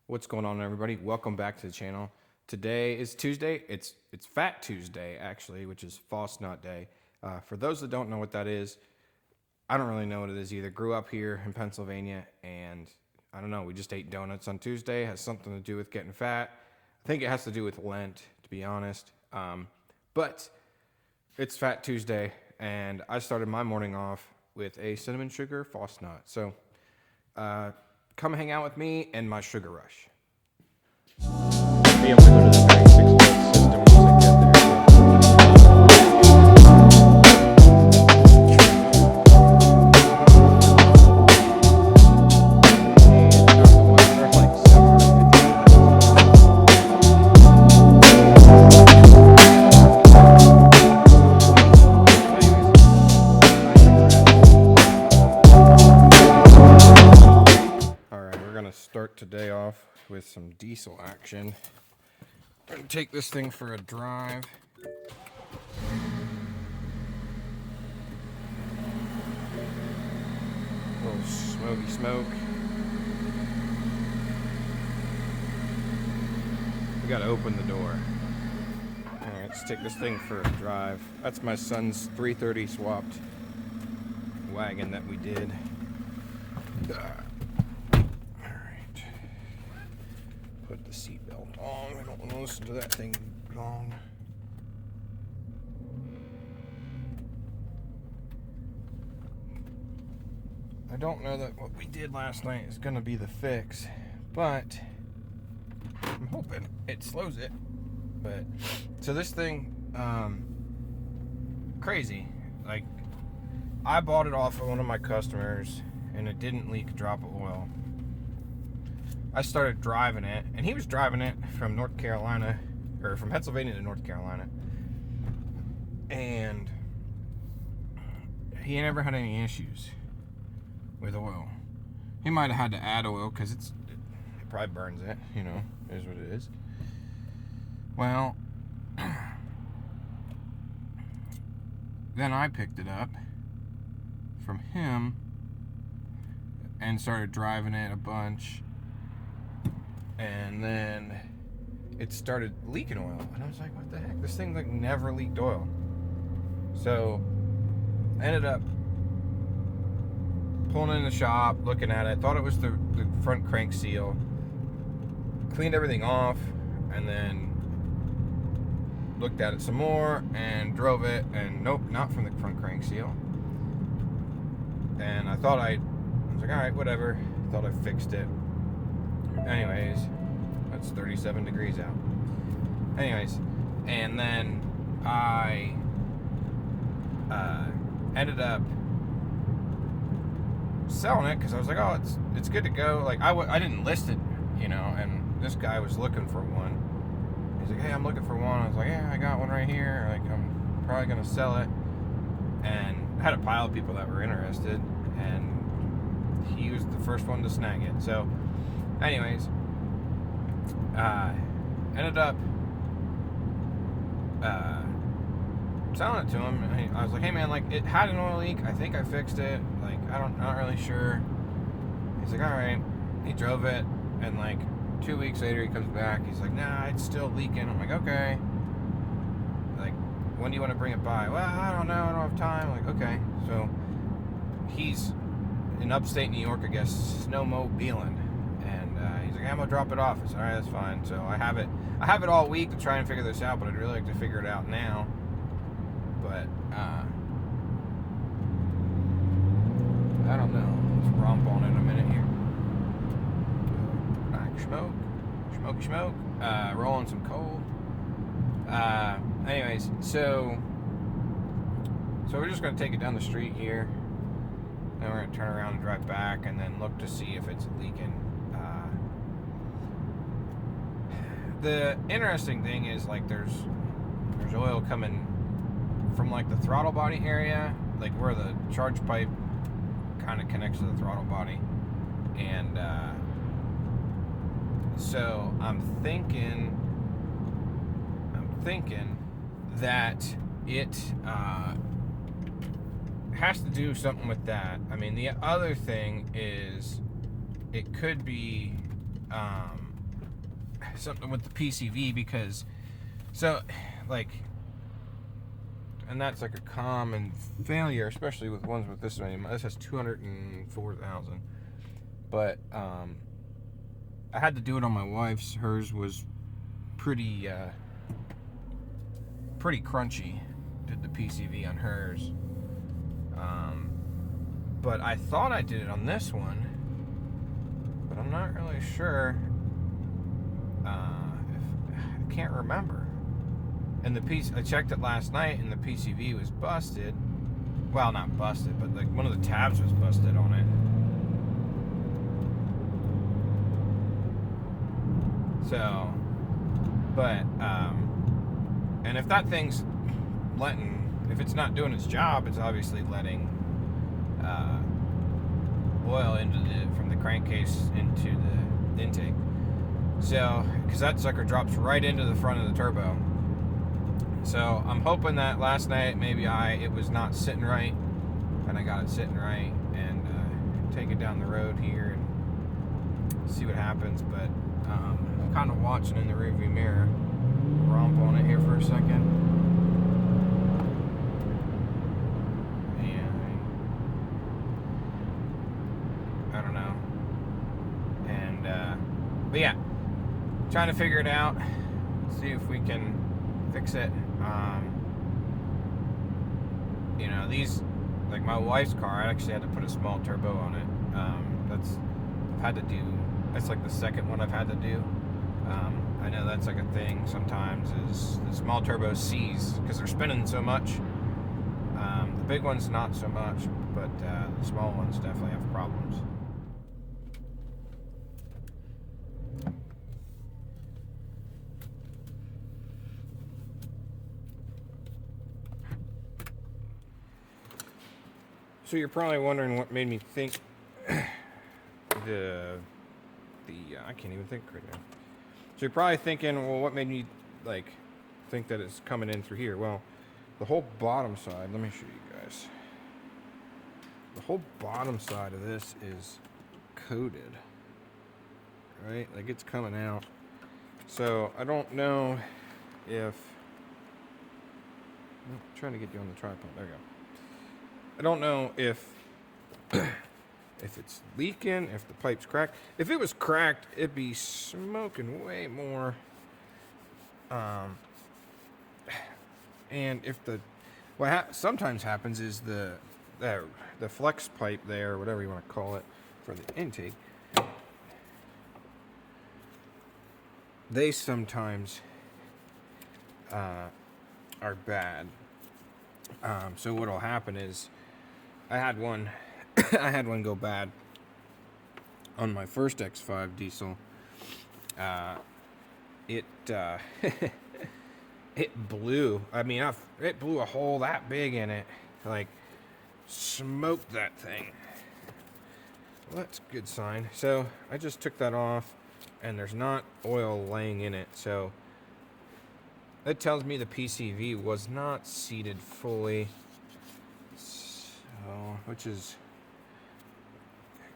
What's going on, everybody? Welcome back to the channel. Today is Tuesday. It's Fat Tuesday, actually, which is fasnacht day. For those that don't know what that is, I don't really know what it is either. Grew up here in Pennsylvania, and I don't know. We just ate donuts on Tuesday. It has something to do with getting fat. I think it has to do with Lent, to be honest. But it's Fat Tuesday, and I started my morning off with a cinnamon sugar fasnacht. So come hang out with me and my sugar rush. Be able to go to the very 6-month system once I get there. Start today off with some diesel action. I'm going to take this thing for a drive. A little smoky smoke. We got to open the door. Alright, let's take this thing for a drive. That's my son's 330 swapped wagon that we did. Put the seatbelt on. I don't want to listen to that thing long. I don't know that what we did last night is going to be the fix, but I'm hoping it slows it. But so this thing, crazy. Like, I bought it off of one of my customers, and it didn't leak a drop of oil. I started driving it, and he was driving it from North Carolina, or from Pennsylvania to North Carolina, and he never had any issues with oil. He might have had to add oil because it probably burns it, you know, is what it is. Well, then I picked it up from him and started driving it a bunch. And then it started leaking oil. And I was like, what the heck? This thing like never leaked oil. So I ended up pulling in the shop, looking at it. Thought it was the front crank seal. Cleaned everything off, and then looked at it some more and drove it. And nope, not from the front crank seal. And I was like, all right, whatever. Thought I fixed it. Anyways, that's 37 degrees out. Anyways, and then I ended up selling it because I was like, oh, it's good to go. Like, I didn't list it, you know, and this guy was looking for one. He's like, hey, I'm looking for one. I was like, yeah, I got one right here. Like, I'm probably going to sell it. And I had a pile of people that were interested, and he was the first one to snag it. So anyways, ended up selling it to him. And I was like, hey man, like, it had an oil leak. I think I fixed it. Like, I'm not really sure. He's like, all right. He drove it, and like 2 weeks later he comes back. He's like, nah, it's still leaking. I'm like, okay. Like, when do you want to bring it by? Well, I don't know. I don't have time. I'm like, okay. So he's in upstate New York, I guess, snowmobiling. He's like, I'm gonna drop it off. I said, all right, that's fine. So I have it all week to try and figure this out, but I'd really like to figure it out now. But I don't know. Let's romp on in a minute here. Black smoky smoke. Rolling some coal. Anyways, so we're just gonna take it down the street here. Then we're gonna turn around and drive back, and then look to see if it's leaking. The interesting thing is, like, there's oil coming from like the throttle body area, like where the charge pipe kind of connects to the throttle body, and so I'm thinking that it has to do something with that. I mean, the other thing is it could be something with the PCV, because so like, and that's like a common failure, especially with ones with this many. This has 204,000, but I had to do it on my wife's. Hers was pretty crunchy. Did the PCV on hers, but I thought I did it on this one, but I'm not really sure. I can't remember. And I checked it last night, and the PCV was busted. Well, not busted, but like one of the tabs was busted on it. So, but and if that thing's if it's not doing its job, it's obviously letting oil from the crankcase into the intake. So, because that sucker drops right into the front of the turbo. So I'm hoping that last night maybe it was not sitting right, and I got it sitting right, and take it down the road here and see what happens. But I'm kind of watching in the rearview mirror, romp on it here for a second. I don't know. And but yeah, trying to figure it out, see if we can fix it. You know, these, like my wife's car, I actually had to put a small turbo on it. That's like the second one I've had to do. I know that's like a thing sometimes, is the small turbo seize because they're spinning so much. The big ones not so much, but the small ones definitely have problems. So you're probably wondering what made me think I can't even think right now. So you're probably thinking, well, what made me like think that it's coming in through here? Well, the whole bottom side, let me show you guys. The whole bottom side of this is coated, right? Like it's coming out. So I don't know if, I'm trying to get you on the tripod, there you go. I don't know if it's leaking, if the pipe's cracked. If it was cracked, it'd be smoking way more. And if what sometimes happens is the flex pipe there, or whatever you want to call it, for the intake, they sometimes are bad. So what'll happen is, I had one go bad on my first X5 diesel. It blew. I mean, it blew a hole that big in it, like smoked that thing. Well, that's a good sign. So I just took that off, and there's not oil laying in it. So that tells me the PCV was not seated fully. Which is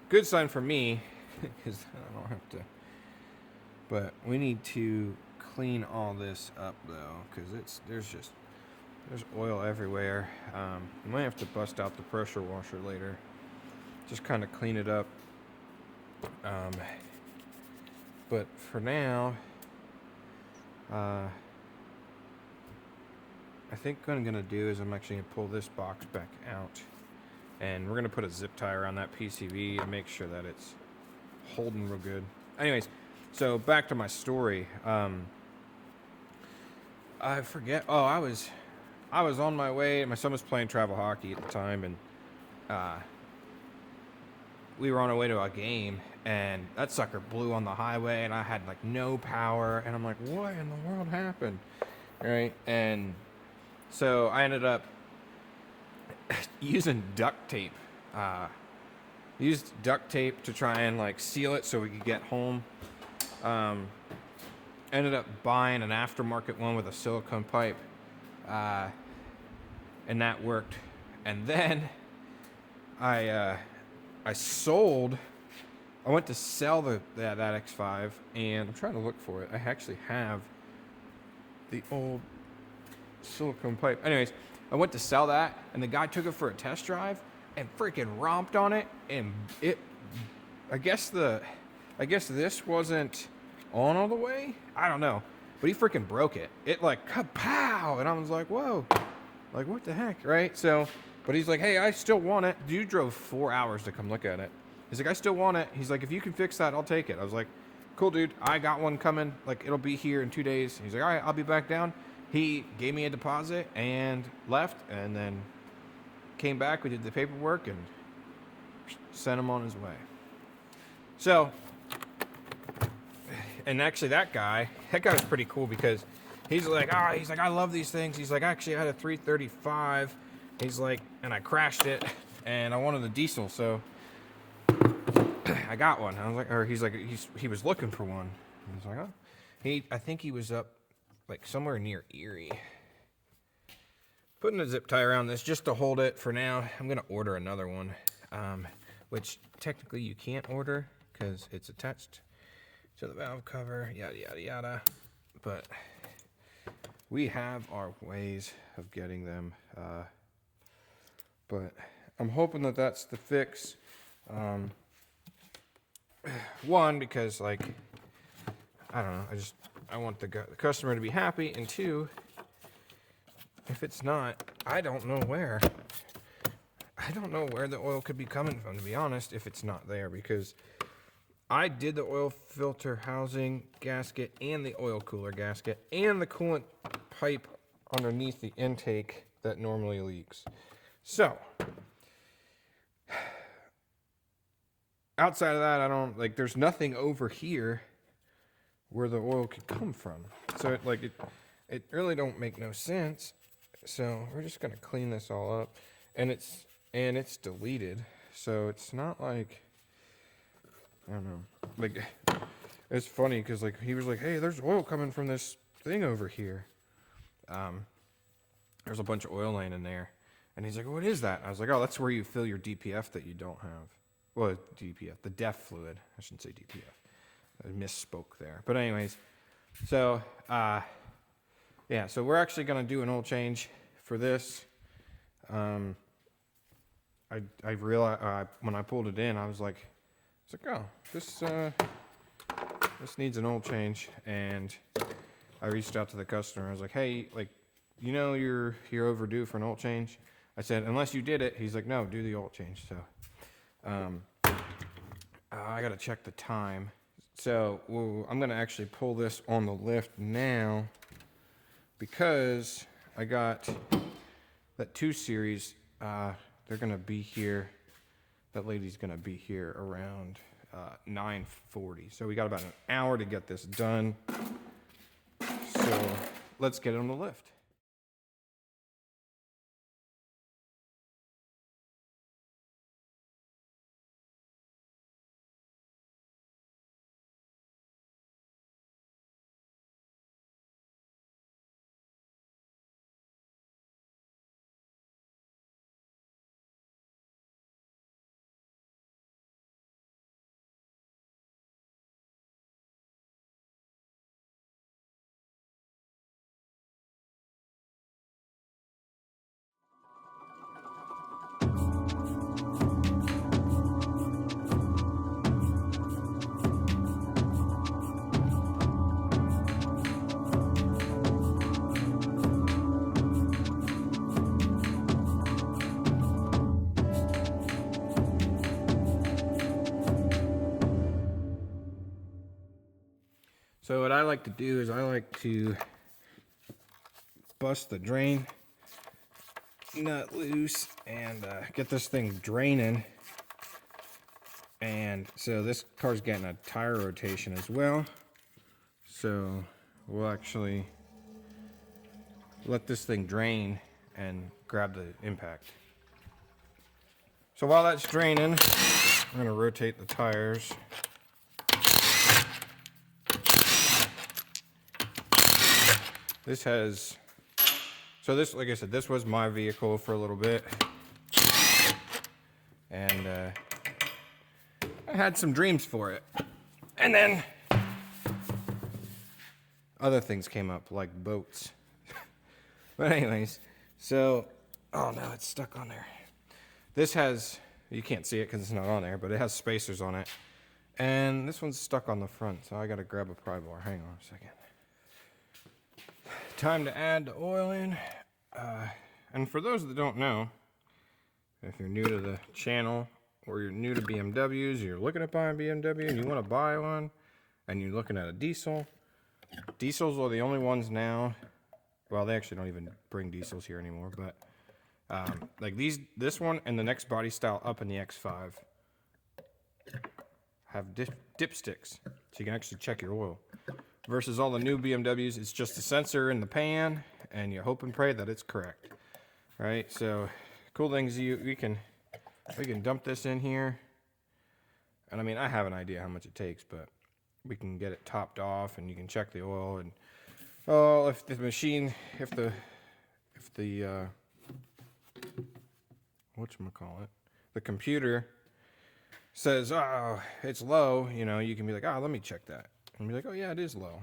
a good sign for me, because I don't have to. But we need to clean all this up though, because there's oil everywhere. I might have to bust out the pressure washer later, just kind of clean it up. But for now, I think what I'm gonna do is I'm actually gonna pull this box back out. And we're going to put a zip tie around that PCV to make sure that it's holding real good. Anyways, so back to my story. I forget. Oh, I was on my way. My son was playing travel hockey at the time, and we were on our way to a game, and that sucker blew on the highway, and I had like no power, and I'm like, what in the world happened? Right? And so I ended up using duct tape. Used duct tape to try and like seal it so we could get home. Ended up buying an aftermarket one with a silicone pipe, and that worked. And then I sold I went to sell that X5, and I'm trying to look for it. I actually have the old silicone pipe. Anyways, I went to sell that, and the guy took it for a test drive and freaking romped on it, and I guess this wasn't on all the way. I don't know, but he freaking broke it. It like kapow, and I was like, whoa, like what the heck, right? So, but he's like, hey, I still want it. Dude drove 4 hours to come look at it. He's like, I still want it. He's like, if you can fix that, I'll take it. I was like, cool, dude. I got one coming. Like, it'll be here in 2 days. He's like, all right, I'll be back down. He gave me a deposit and left, and then came back. We did the paperwork and sent him on his way. So, and actually that guy was pretty cool because he's like, I love these things. He's like, actually, I had a 335. He's like, and I crashed it, and I wanted the diesel, so I got one. I was like, or he's like, he was looking for one. I was like, oh. I think he was up like somewhere near Erie. Putting a zip tie around this just to hold it for now. I'm gonna order another one, which technically you can't order because it's attached to the valve cover, yada, yada, yada. But we have our ways of getting them. But I'm hoping that that's the fix. One, because like, I don't know, I want the customer to be happy, and two, if it's not, I don't know where the oil could be coming from, to be honest, if it's not there, because I did the oil filter housing gasket and the oil cooler gasket and the coolant pipe underneath the intake that normally leaks. So outside of that, I don't, like, there's nothing over here where the oil could come from. So it really don't make no sense. So we're just gonna clean this all up, and it's deleted. So it's not like, I don't know, like, it's funny because like he was like, hey, there's oil coming from this thing over here. There's a bunch of oil laying in there, and he's like, what is that? I was like, oh, that's where you fill your DPF that you don't have. Well, DPF, the DEF fluid. I shouldn't say DPF. I misspoke there. But anyways, so yeah, so we're actually gonna do an oil change for this. I realized when I pulled it in, I was like, oh, this needs an oil change, and I reached out to the customer. I was like, hey, like, you know, you're overdue for an oil change. I said, unless you did it. He's like, no, do the oil change. So I gotta check the time. So I'm gonna actually pull this on the lift now because I got that 2 series. They're gonna be here. That lady's gonna be here around 9:40. So we got about an hour to get this done. So let's get it on the lift. So what I like to do is I like to bust the drain nut loose and get this thing draining. And so this car's getting a tire rotation as well. So we'll actually let this thing drain and grab the impact. So while that's draining, I'm going to rotate the tires. This has, so this, like I said, this was my vehicle for a little bit. And I had some dreams for it. And then other things came up, like boats. But anyways, so, oh no, it's stuck on there. This has, you can't see it because it's not on there, but it has spacers on it. And this one's stuck on the front, so I gotta grab a pry bar. Hang on a second. Time to add the oil in. And for those that don't know, if you're new to the channel or you're new to BMWs, you're looking at buying a BMW and you want to buy one and you're looking at a diesel, diesels are the only ones now. Well, they actually don't even bring diesels here anymore, but like this one and the next body style up in the X5 have dipsticks, so you can actually check your oil. Versus all the new BMWs, it's just a sensor in the pan, and you hope and pray that it's correct. Right? So, cool things we can dump this in here, and I mean I have an idea how much it takes, but we can get it topped off, and you can check the oil, and if the machine, if the whatchamacallit, the computer says, oh, it's low, you know, you can be like, oh, let me check that. And be like, oh yeah, it is low,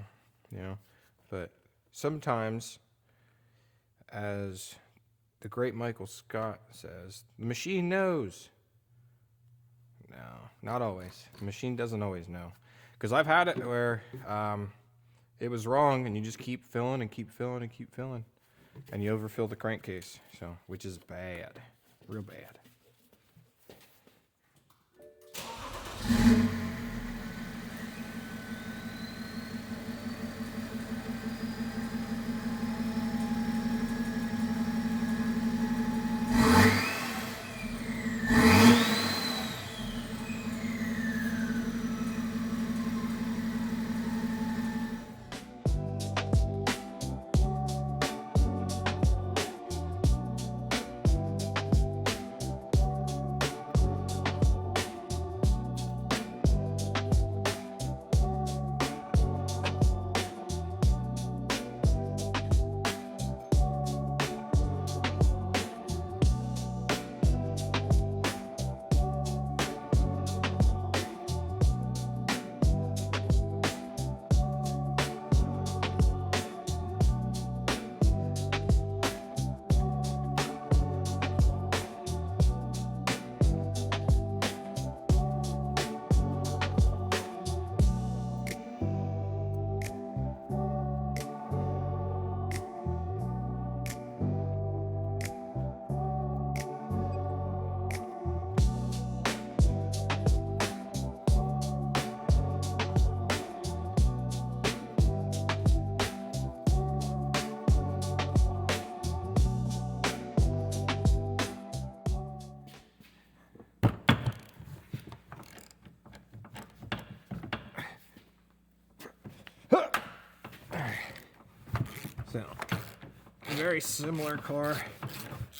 you know. But sometimes, as the great Michael Scott says, the machine knows. No, not always. The machine doesn't always know. Because I've had it where it was wrong, and you just keep filling and keep filling and keep filling, and you overfill the crankcase, so which is bad, real bad. So, a very similar car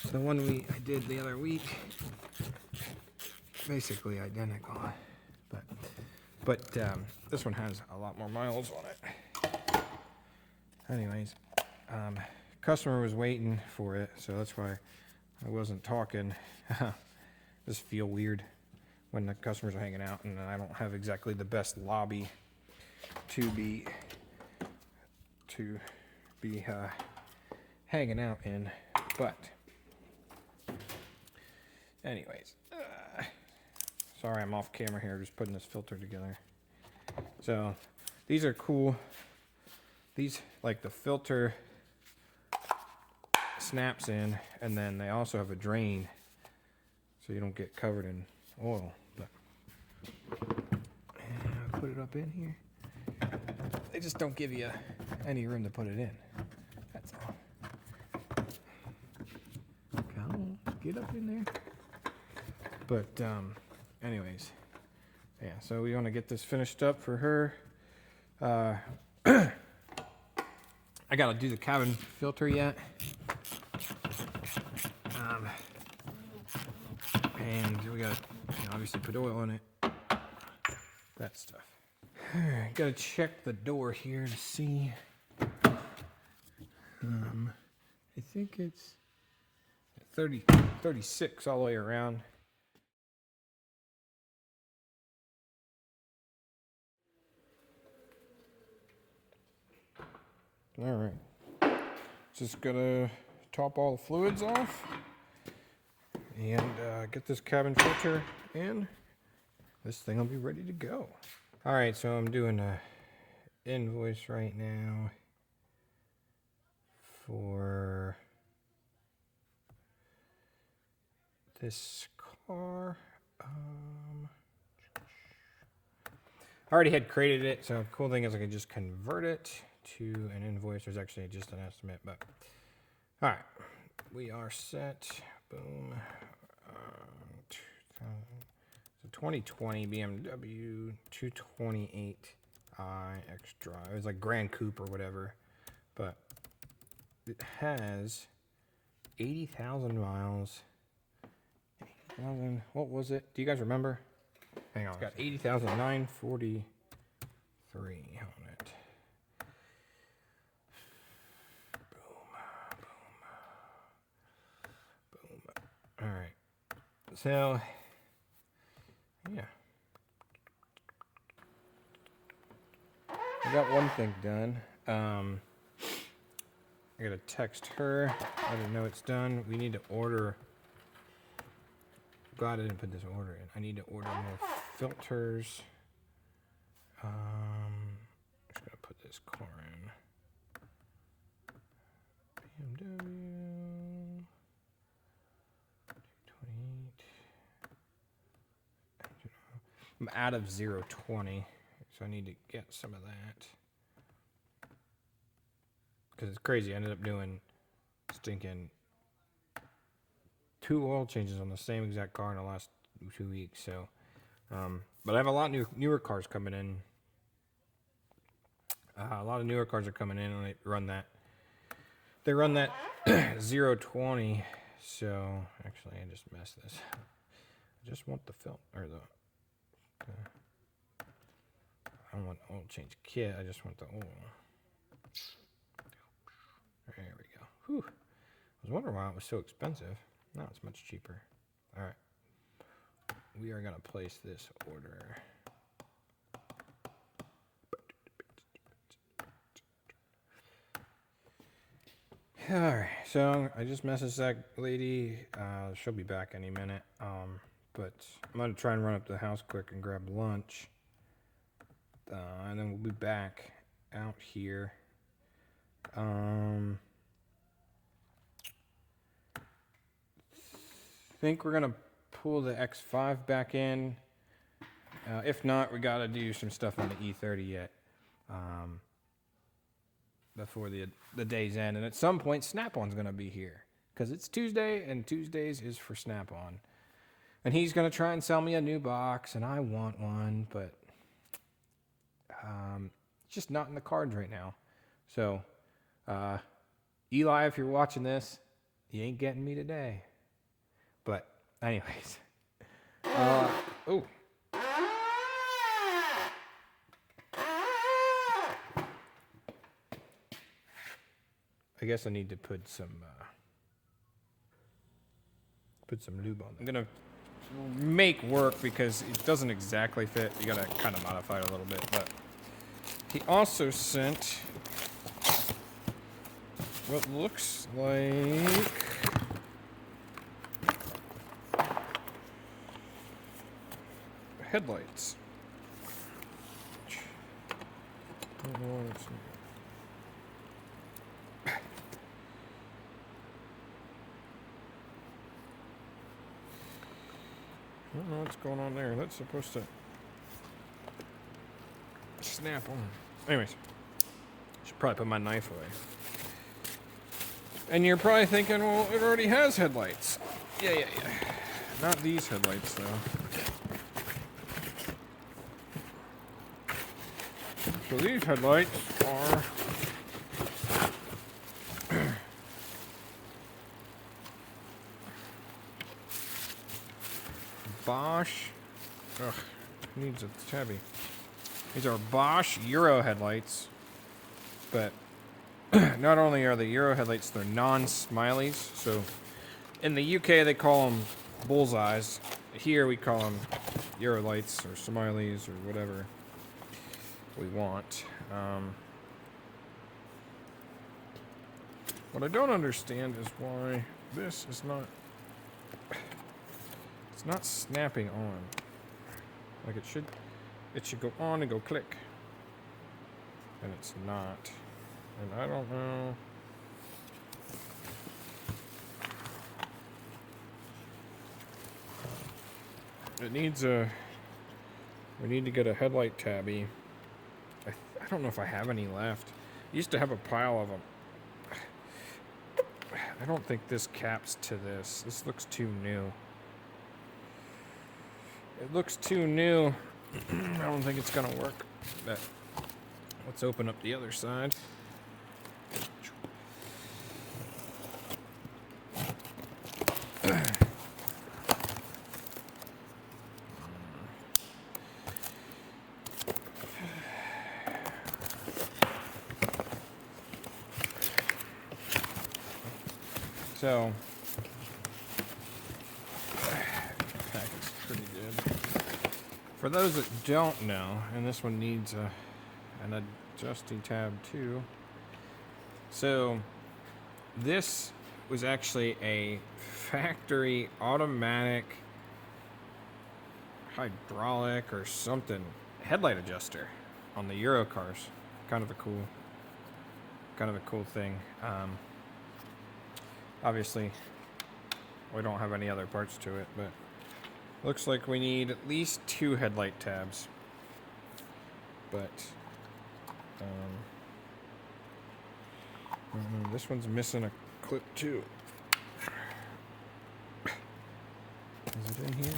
to the one I did the other week. Basically identical, but this one has a lot more miles on it. Anyways, customer was waiting for it, so that's why I wasn't talking. Just feel weird when the customers are hanging out and I don't have exactly the best lobby to be hanging out in, but anyways, sorry I'm off camera here, just putting this filter together. So these are cool. These, like, the filter snaps in, and then they also have a drain so you don't get covered in oil. But I'll put it up in here. They just don't give you any room to put it in. That's all. Come on, get up in there. But anyways, yeah. So we want to get this finished up for her. I gotta do the cabin filter yet. And we gotta obviously put oil in it. That stuff. Alright, gotta check the door here to see. I think it's 36 all the way around. All right. Just gotta top all the fluids off and get this cabin filter in. This thing will be ready to go. All right, so I'm doing a invoice right now for this car. I already had created it, so the cool thing is I can just convert it to an invoice. There's actually just an estimate, but all right, we are set. Boom. 2020 BMW 228i X Drive. It's like Grand Coupe or whatever, but it has 80,000 miles. 80,000. What was it? Do you guys remember? Hang on. It's got 80,943 on it. Boom. Boom. Boom. All right. So, yeah. I got one thing done. I gotta text her. I didn't know it's done. We need to order. Glad I didn't put this order in. I need to order more filters. I'm just gonna put this car in. BMW 228. I'm out of 020, so I need to get some of that. Because it's crazy. I ended up doing stinking 2 oil changes on the same exact car in the last 2 weeks. So, but I have a lot newer cars coming in. A lot of newer cars are coming in, and they run that. They run that 020. So actually, I just messed this. I just want the film or the I don't want oil change kit. I just want the oil. There we go. Whew. I was wondering why it was so expensive. Now it's much cheaper. All right. We are going to place this order. All right. So I just messaged that lady. She'll be back any minute. But I'm going to try and run up to the house quick and grab lunch. And then we'll be back out here. Think we're gonna pull the X5 back in. If not, we gotta do some stuff on the E30 yet before the day's end. And at some point, Snap-on's gonna be here because it's Tuesday, and Tuesdays is for Snap-on. And he's gonna try and sell me a new box, and I want one, but it's just not in the cards right now. So, Eli, if you're watching this, you ain't getting me today. But anyways, oh. I guess I need to put some lube on. I'm gonna make work because it doesn't exactly fit. You gotta kind of modify it a little bit. But he also sent what looks like headlights. I don't know what's going on there. That's supposed to snap on. Anyways, should probably put my knife away. And you're probably thinking, well, it already has headlights. Yeah. Not these headlights, though. So these headlights are Bosch. Ugh, needs a tabby. These are Bosch Euro headlights, but not only are they Euro headlights, they're non-smileys. So in the UK they call them bullseyes. Here we call them Euro lights or smileys or whatever we want. What I don't understand is why this is not... It's not snapping on. Like it should go on and go click. And it's not. And I don't know. It needs a... We need to get a headlight tabby. I don't know if I have any left. I used to have a pile of them. I don't think this caps to this. This looks too new. It looks too new. I don't think it's gonna work. But let's open up the other side. So, packet's pretty good. For those that don't know, and this one needs an adjusting tab too. So, this was actually a factory automatic hydraulic or something headlight adjuster on the Euro cars. Kind of a cool thing. Obviously, we don't have any other parts to it, but looks like we need at least 2 headlight tabs. But this one's missing a clip too. Is it in here?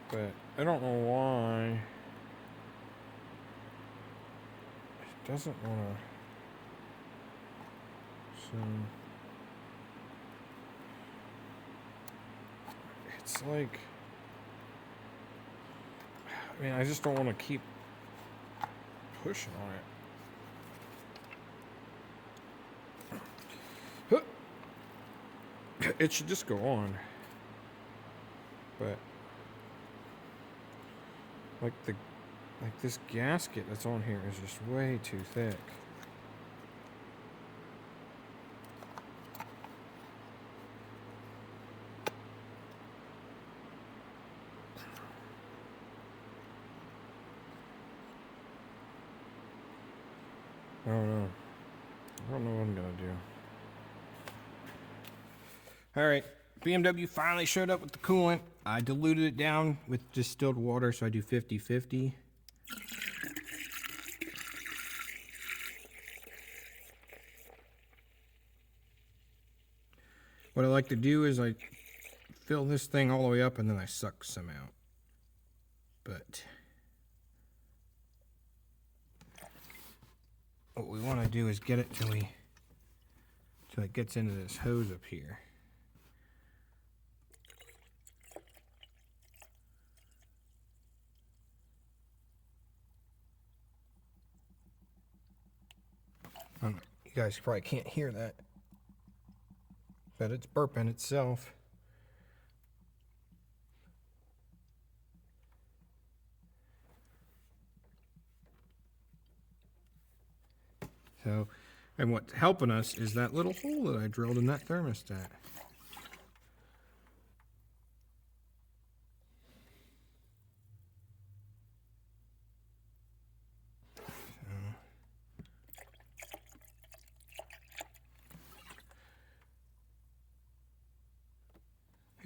But I don't know why. Doesn't want to. So it's like, I mean, I just don't want to keep pushing on it. It should just go on, but like this gasket that's on here is just way too thick. I don't know. I don't know what I'm gonna do. Alright, BMW finally showed up with the coolant. I diluted it down with distilled water, so I do 50-50. What I like to do is I fill this thing all the way up and then I suck some out. But what we want to do is get it till it gets into this hose up here. You guys probably can't hear that, but it's burping itself. So, and what's helping us is that little hole that I drilled in that thermostat.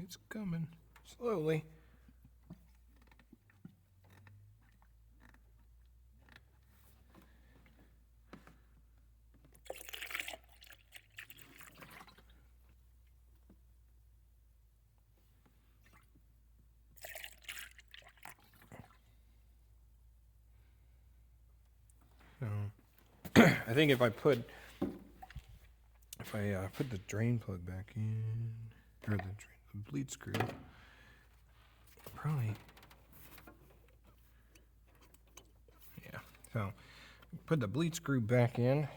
It's coming slowly. So, I think if I put the drain plug back in, or the bleed screw, probably, yeah. So, put the bleed screw back in,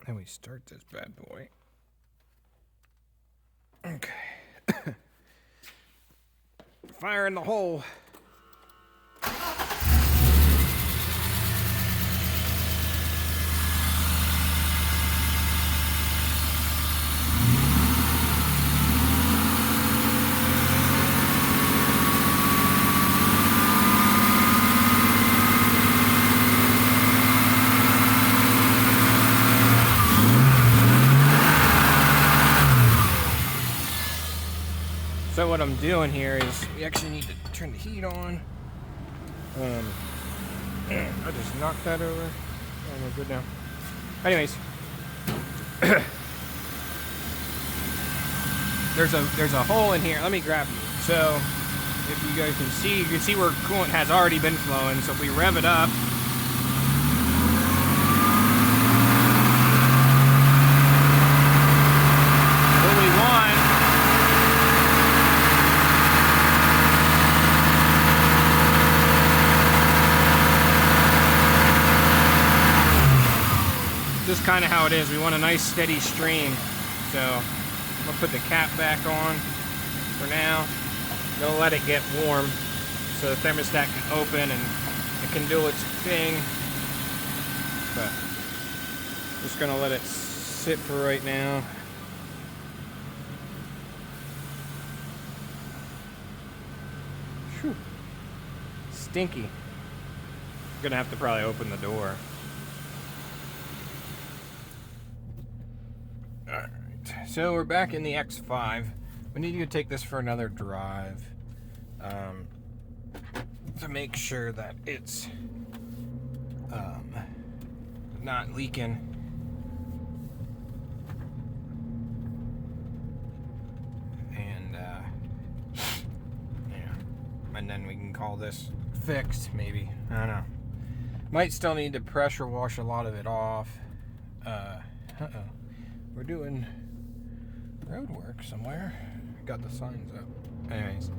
and we start this bad boy. Okay. Fire in the hole. what I'm doing here is we actually need to turn the heat on. I just knocked that over. Oh, we're good now. Anyways, there's a hole in here. Let me grab you. So if you guys you can see where coolant has already been flowing. So if we rev it up, what we want just kind of how it is. We want a nice steady stream. So I'm gonna put the cap back on for now. Gonna let it get warm so the thermostat can open and it can do its thing. But just gonna let it sit for right now. Whew. Stinky. Gonna have to probably open the door. Alright, so we're back in the X5. We need to take this for another drive to make sure that it's not leaking. And yeah, and then we can call this fixed, maybe. I don't know. Might still need to pressure wash a lot of it off. We're doing road work somewhere. Got the signs up. Anyways.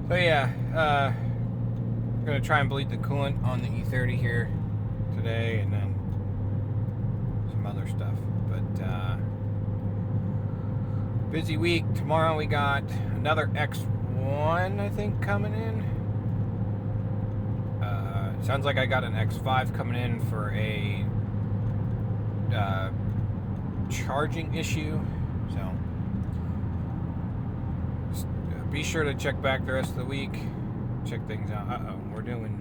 So yeah, I'm gonna try and bleed the coolant on the E30 here today, and then some other stuff. But busy week. Tomorrow we got another X1, I think, coming in. Sounds like I got an X5 coming in for a charging issue. So just be sure to check back the rest of the week. Check things out. We're doing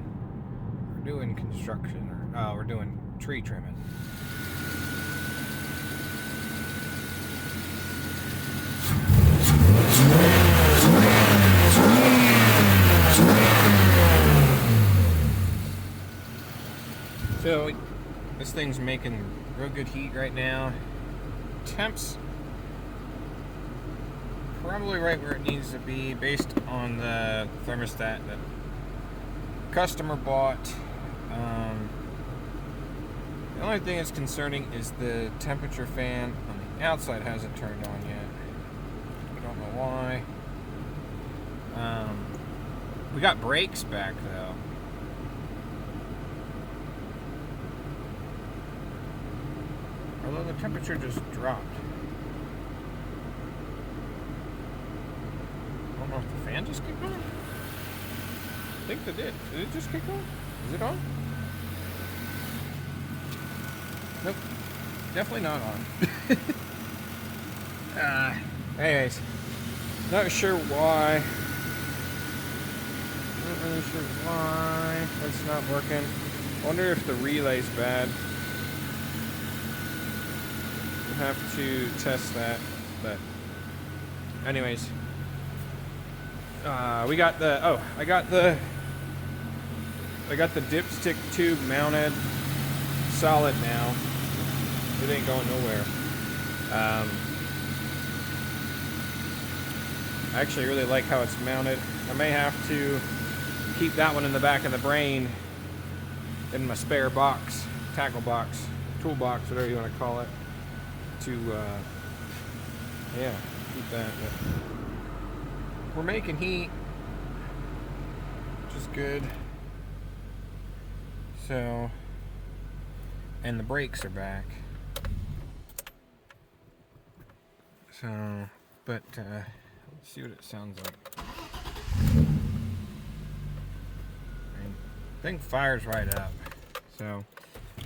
construction, or we're doing tree trimming. So this thing's making real good heat right now. Temps probably right where it needs to be based on the thermostat that the customer bought. The only thing that's concerning is the temperature fan on the outside hasn't turned on yet. We don't know why. We got brakes back though. Although the temperature just dropped. I don't know if the fan just kicked on. I think it did. Did it just kick on? Is it on? Nope. Definitely not on. Anyways. Not sure why. Not really sure why it's not working. Wonder if the relay's bad. Have to test that, but anyways, we got the I got the dipstick tube mounted solid now. It ain't going nowhere. I actually really like how it's mounted. I may have to keep that one in the back of the brain in my spare box, tackle box, toolbox, whatever you want to call it. To yeah, keep that. But we're making heat, which is good. So, and the brakes are back. So, but let's see what it sounds like. I think fire's right up. So,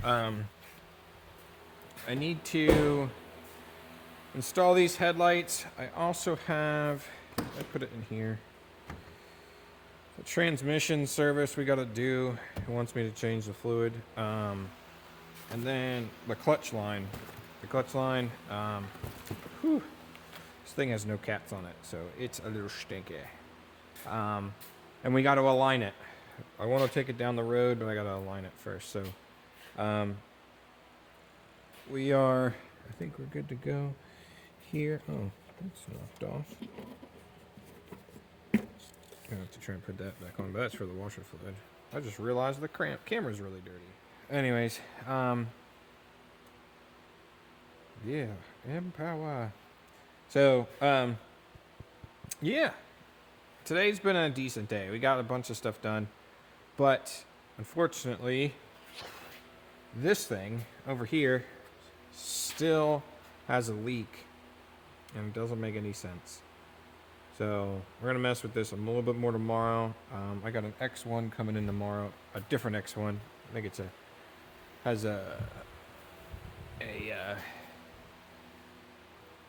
I need to install these headlights. I also have, I put it in here, the transmission service we got to do. It wants me to change the fluid. And then the clutch line. The clutch line, whew, this thing has no caps on it, so it's a little stinky. And we got to align it. I want to take it down the road, but I got to align it first. So we are, I think we're good to go here. Oh, that's knocked off. I have to try and put that back on, but that's for the washer fluid. I just realized the camera's really dirty. Anyways, yeah, Empower. So, yeah, today's been a decent day. We got a bunch of stuff done, but unfortunately, this thing over here still has a leak, and it doesn't make any sense. So we're gonna mess with this a little bit more tomorrow. I got an X1 coming in tomorrow, a different X1. I think it's has a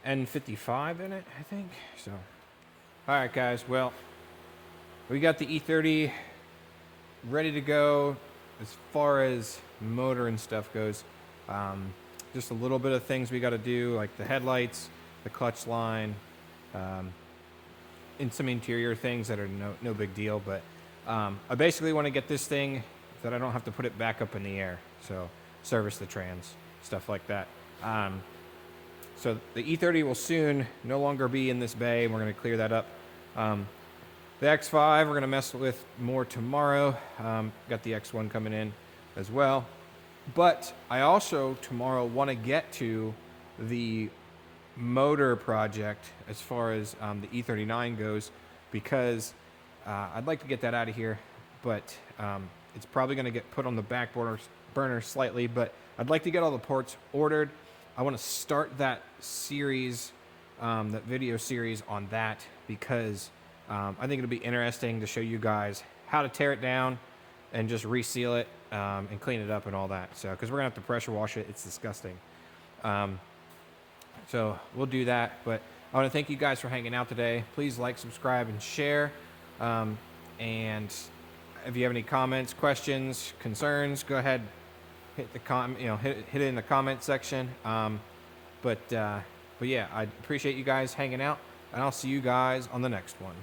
N55 in it, I think. So, all right, guys. Well, we got the E30 ready to go as far as motor and stuff goes. Just a little bit of things we got to do, like the headlights, the clutch line, and some interior things that are no big deal. But I basically want to get this thing that I don't have to put it back up in the air. So service the trans, stuff like that. So the E30 will soon no longer be in this bay. We're going to clear that up. The X5 we're going to mess with more tomorrow. Got the X1 coming in as well. But I also tomorrow want to get to the motor project as far as the E39 goes, because I'd like to get that out of here, but it's probably going to get put on the back burner slightly, but I'd like to get all the parts ordered. I want to start that series, that video series on that, because I think it'll be interesting to show you guys how to tear it down and just reseal it and clean it up and all that. So, because we're gonna have to pressure wash it, it's disgusting. So we'll do that. But I want to thank you guys for hanging out today. Please like, subscribe, and share. And if you have any comments, questions, concerns, go ahead, hit the hit it in the comment section. But yeah, I appreciate you guys hanging out, and I'll see you guys on the next one.